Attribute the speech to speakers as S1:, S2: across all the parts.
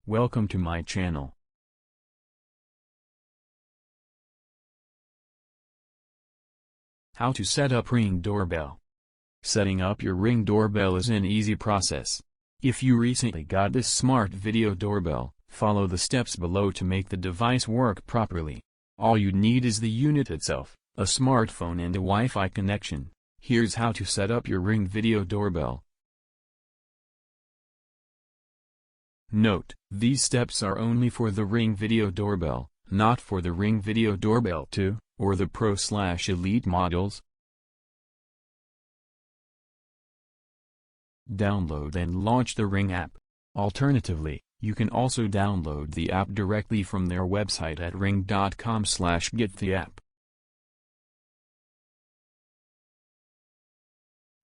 S1: Welcome to my channel. How to set up Ring Doorbell. Setting up your Ring Doorbell is an easy process. If you recently got this smart video doorbell, follow the steps below to make the device work properly. All you need is the unit itself, a smartphone and a Wi-Fi connection. Here's how to set up your Ring video doorbell. Note, these steps are only for the Ring Video Doorbell, not for the Ring Video Doorbell 2, or the Pro/Elite models. Download and launch the Ring app. Alternatively, you can also download the app directly from their website at ring.com/gettheapp.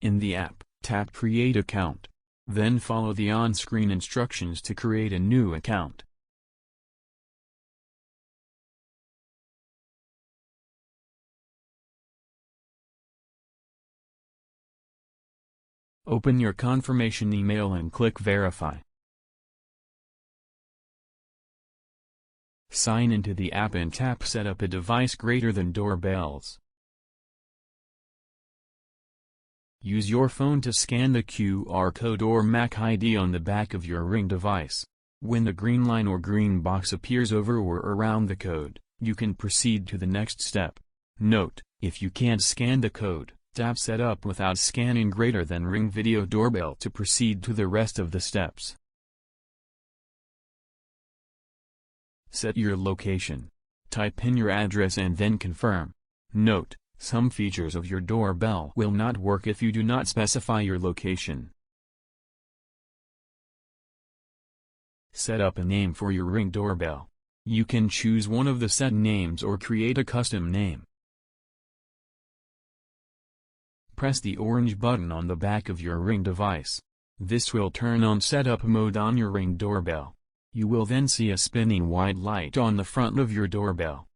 S1: In the app, tap Create Account. Then follow the on-screen instructions to create a new account. Open your confirmation email and click Verify. Sign into the app and tap Set up a device greater than doorbells. Use your phone to scan the QR code or MAC ID on the back of your Ring device. When the green line or green box appears over or around the code, you can proceed to the next step. Note, if you can't scan the code, tap Set up without scanning greater than Ring Video Doorbell to proceed to the rest of the steps. Set your location. Type in your address and then confirm. Note, some features of your doorbell will not work if you do not specify your location. Set up a name for your Ring doorbell. You can choose one of the set names or create a custom name. Press the orange button on the back of your Ring device. This will turn on setup mode on your Ring doorbell. You will then see a spinning white light on the front of your doorbell.